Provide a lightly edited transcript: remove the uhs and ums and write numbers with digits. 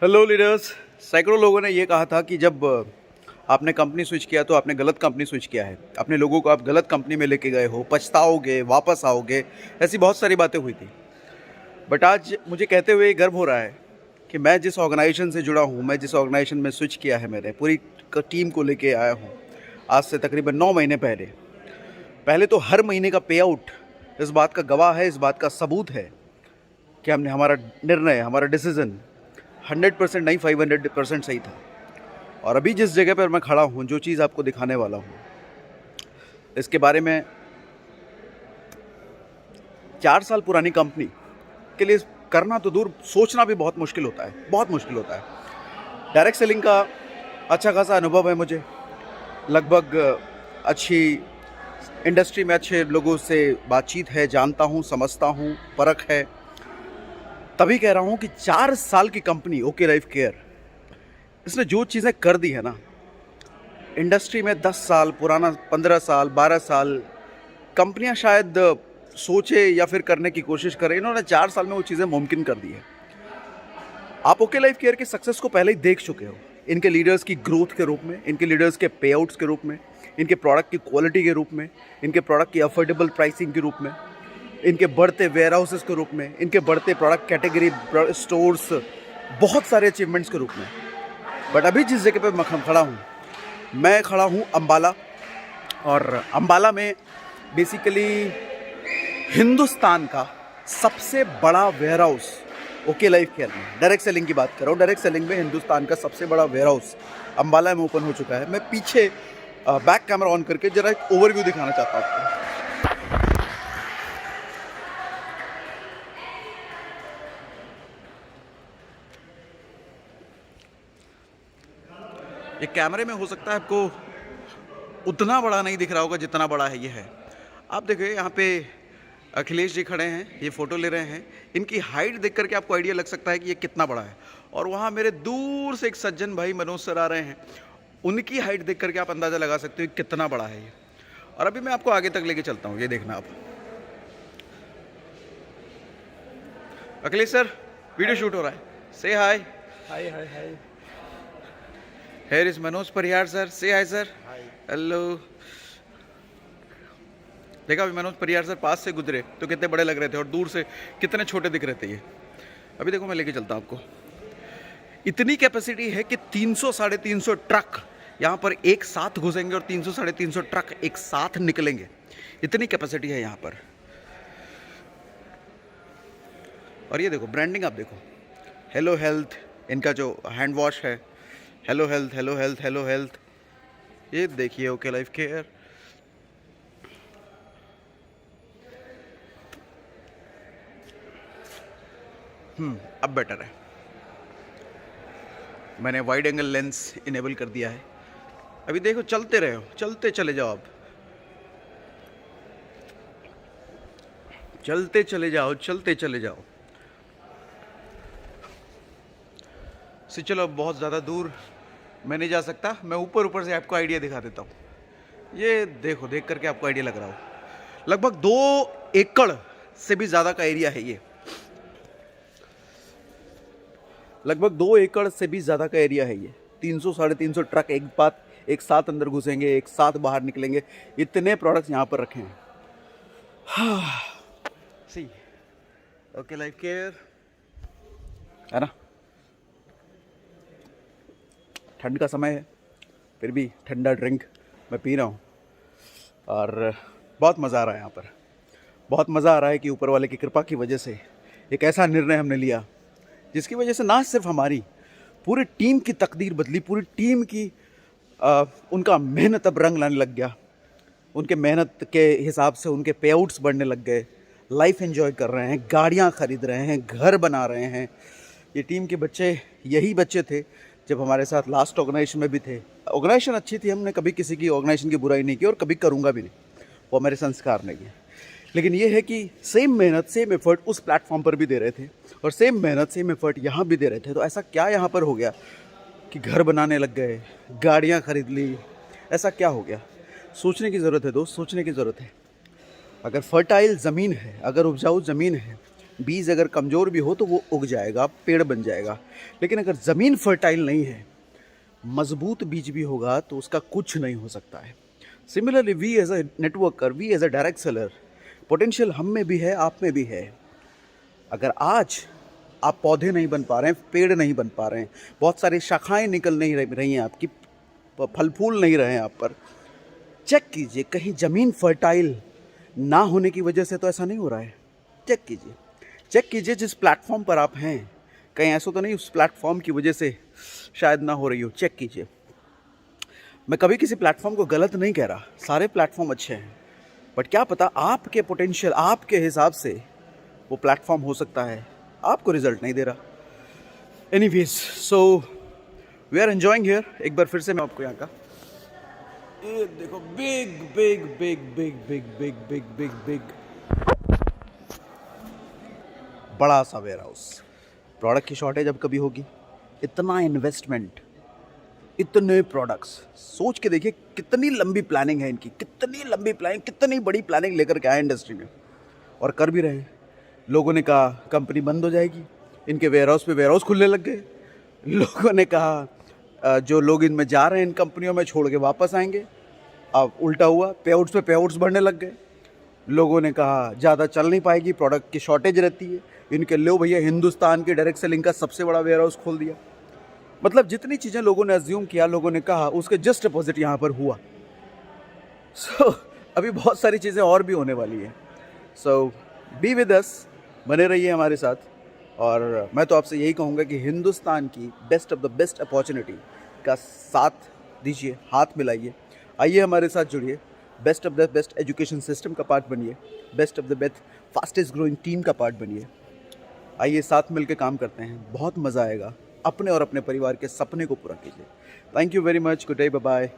Hello leaders. सैकड़ों लोगों ने ये कहा था कि जब आपने कंपनी स्विच किया तो आपने गलत कंपनी स्विच किया है, अपने लोगों को आप गलत कंपनी में लेके गए हो, पछताओगे, वापस आओगे, ऐसी बहुत सारी बातें हुई थी। बट आज मुझे कहते हुए गर्व हो रहा है कि मैं जिस ऑर्गेनाइजेशन से जुड़ा हूँ, मैं जिस ऑर्गेनाइजेशन में स्विच किया है, मैंने पूरी टीम को लेके आया हूँ आज से तकरीबन 9 महीने पहले। पहले तो हर महीने का पे आउट इस बात का गवाह है, इस बात का सबूत है कि हमने हमारा निर्णय, हमारा डिसीज़न 100% नहीं 500% सही था। और अभी जिस जगह पर मैं खड़ा हूँ, जो चीज़ आपको दिखाने वाला हूँ, इसके बारे में 4 साल पुरानी कंपनी के लिए करना तो दूर, सोचना भी बहुत मुश्किल होता है, बहुत मुश्किल होता है। डायरेक्ट सेलिंग का अच्छा खासा अनुभव है मुझे, लगभग अच्छी इंडस्ट्री में अच्छे लोगों से बातचीत है, जानता हूँ, समझता हूँ, परख है। तभी कह रहा हूँ कि 4 साल की कंपनी ओके लाइफ केयर, इसने जो चीज़ें कर दी है ना, इंडस्ट्री में 10 साल पुराना, 15 साल, 12 साल कंपनियां शायद सोचे या फिर करने की कोशिश करें, इन्होंने 4 साल में वो चीज़ें मुमकिन कर दी है। आप ओके लाइफ केयर की सक्सेस को पहले ही देख चुके हो, इनके लीडर्स की ग्रोथ के रूप में, इनके लीडर्स के पे आउट्स के रूप में, इनके प्रोडक्ट की क्वालिटी के रूप में, इनके प्रोडक्ट की अफोर्डेबल प्राइसिंग के रूप में, इनके बढ़ते वेयर हाउसेस के रूप में, इनके बढ़ते प्रोडक्ट कैटेगरी स्टोर्स, बहुत सारे अचीवमेंट्स के रूप में। बट अभी जिस जगह पे मैं खड़ा हूँ अम्बाला, और अम्बाला में बेसिकली हिंदुस्तान का सबसे बड़ा warehouse Okay Life Care में, डायरेक्ट सेलिंग की बात कर रहा हूँ, डायरेक्ट सेलिंग में हिंदुस्तान का सबसे बड़ा वेयर हाउस अम्बाला में ओपन हो चुका है। मैं पीछे बैक कैमरा ऑन करके जरा एक ओवरव्यू दिखाना चाहता हूँ आपको। ये कैमरे में हो सकता है आपको उतना बड़ा नहीं दिख रहा होगा जितना बड़ा है ये है। आप देखिए यहाँ पे अखिलेश जी खड़े हैं, ये फ़ोटो ले रहे हैं। इनकी हाइट देख करके आपको आइडिया लग सकता है कि ये कितना बड़ा है। और वहाँ मेरे दूर से एक सज्जन भाई मनोज सर आ रहे हैं, उनकी हाइट देख करके आप अंदाज़ा लगा सकते हो कितना बड़ा है ये। और अभी मैं आपको आगे तक लेके चलता हूँ, ये देखना आप। अखिलेश सर, वीडियो शूट हो रहा है, से हाय। हाय हाय हाय। Here is Manoj Parihar sir. Say hi sir. Hi. Hello. देखा, अभी मनोज परिहार सर पास से गुजरे तो कितने बड़े लग रहे थे और दूर से कितने छोटे दिख रहे थे ये। अभी देखो मैं लेके चलता हूँ आपको। इतनी कैपेसिटी है कि 300 साढ़े 300 ट्रक यहाँ पर एक साथ घुसेंगे और 300 साढ़े 300 ट्रक एक साथ निकलेंगे, इतनी कैपेसिटी है यहाँ पर। और ये देखो ब्रांडिंग, आप देखो, हेलो हेल्थ, इनका जो हैंड वॉश है, hello health, hello health, hello health. ये देखिए ओके लाइफ केयर। अब बेटर है, मैंने वाइड एंगल लेंस इनेबल कर दिया है। अभी देखो, चलते रहे हो, चलते चले जाओ, आप चलते चले जाओ, चलते चले जाओ। चलो, बहुत ज़्यादा दूर मैं नहीं जा सकता, मैं ऊपर ऊपर से आपको आइडिया दिखा देता हूँ। ये देखो, देख करके आपको आइडिया लग रहा हो, लगभग 2 एकड़ से भी ज़्यादा का एरिया है ये, लगभग 2 एकड़ से भी ज़्यादा का एरिया है ये। 300 साढ़े 300 ट्रक एक साथ अंदर घुसेंगे, एक साथ बाहर निकलेंगे, इतने प्रोडक्ट्स यहाँ पर रखे हैं। सी ओके लाइफ केयर है ना। ठंड का समय है, फिर भी ठंडा ड्रिंक मैं पी रहा हूँ और बहुत मज़ा आ रहा है यहाँ पर। बहुत मज़ा आ रहा है कि ऊपर वाले की कृपा की वजह से एक ऐसा निर्णय हमने लिया जिसकी वजह से ना सिर्फ हमारी पूरी टीम की तकदीर बदली, पूरी टीम की उनका मेहनत अब रंग लाने लग गया। उनके मेहनत के हिसाब से उनके पे आउट्स बढ़ने लग गए, लाइफ एंजॉय कर रहे हैं, गाड़ियाँ ख़रीद रहे हैं, घर बना रहे हैं। ये टीम के बच्चे यही बच्चे थे जब हमारे साथ लास्ट ऑर्गेनाइजेशन में भी थे। ऑर्गेनाइजेशन अच्छी थी, हमने कभी किसी की ऑर्गेनाइजेशन की बुराई नहीं की और कभी करूँगा भी नहीं, वो मेरे संस्कार नहीं है। लेकिन ये है कि सेम मेहनत, सेम एफर्ट उस प्लेटफॉर्म पर भी दे रहे थे और सेम मेहनत, सेम एफर्ट यहाँ भी दे रहे थे। तो ऐसा क्या यहाँ पर हो गया कि घर बनाने लग गए, गाड़ियाँ खरीद ली, ऐसा क्या हो गया? सोचने की ज़रूरत है दोस्त, सोचने की ज़रूरत है। अगर फर्टाइल ज़मीन है, अगर उपजाऊ ज़मीन है, बीज अगर कमज़ोर भी हो तो वो उग जाएगा, पेड़ बन जाएगा। लेकिन अगर ज़मीन फर्टाइल नहीं है, मजबूत बीज भी होगा तो उसका कुछ नहीं हो सकता है। Similarly we as a networker, we as a direct seller, potential हम में भी है, आप में भी है। अगर आज आप पौधे नहीं बन पा रहे हैं, पेड़ नहीं बन पा रहे हैं, बहुत सारी शाखाएं निकल नहीं रही हैं आपकी, फल फूल नहीं रहे हैं आप पर, चेक कीजिए कहीं ज़मीन फर्टाइल ना होने की वजह से तो ऐसा नहीं हो रहा है। चेक कीजिए, चेक कीजिए जिस प्लेटफॉर्म पर आप हैं, कहीं ऐसा तो नहीं उस प्लेटफॉर्म की वजह से शायद ना हो रही हो। चेक कीजिए। मैं कभी किसी प्लेटफॉर्म को गलत नहीं कह रहा, सारे प्लेटफॉर्म अच्छे हैं, बट क्या पता आपके पोटेंशियल, आपके हिसाब से वो प्लेटफॉर्म हो सकता है आपको रिजल्ट नहीं दे रहा। Anyways, so we are enjoying here. एक बार फिर से मैं आपको यहाँ का ये देखो, big big big big big big big big big बड़ा सा वेयर हाउस। प्रोडक्ट की शॉर्टेज अब कभी होगी? इतना इन्वेस्टमेंट, इतने प्रोडक्ट्स, सोच के देखिए कितनी लंबी प्लानिंग है इनकी, कितनी लंबी प्लानिंग, कितनी बड़ी प्लानिंग लेकर के आए इंडस्ट्री में, और कर भी रहे हैं। लोगों ने कहा कंपनी बंद हो जाएगी, इनके वेयर हाउस पे वेयर हाउस खुलने लग गए। लोगों ने कहा जो लोग इनमें जा रहे हैं इन कंपनियों में छोड़ के वापस आएंगे। अब उल्टा हुआ, पे आउट्स पे पे आउट्स बढ़ने लग गए। लोगों ने कहा ज़्यादा चल नहीं पाएगी, प्रोडक्ट की शॉर्टेज रहती है, इनके लो भैया हिंदुस्तान के डायरेक्ट सेलिंग का सबसे बड़ा वेयर हाउस खोल दिया। मतलब जितनी चीज़ें लोगों ने अज्यूम किया, लोगों ने कहा, उसके जस्ट अपोजिट यहाँ पर हुआ। सो अभी बहुत सारी चीज़ें और भी होने वाली हैं। सो बी विद अस, बने रहिए हमारे साथ। और मैं तो आपसे यही कहूँगा कि हिंदुस्तान की best of the best opportunity का साथ दीजिए, हाथ मिलाइए, आइए हमारे साथ जुड़िए, best of the best education system का पार्ट बनिए, best of the best fastest growing team का पार्ट बनिए। आइए साथ मिलकर काम करते हैं, बहुत मज़ा आएगा। अपने और अपने परिवार के सपने को पूरा कीजिए। Thank you very much, good day, bye bye.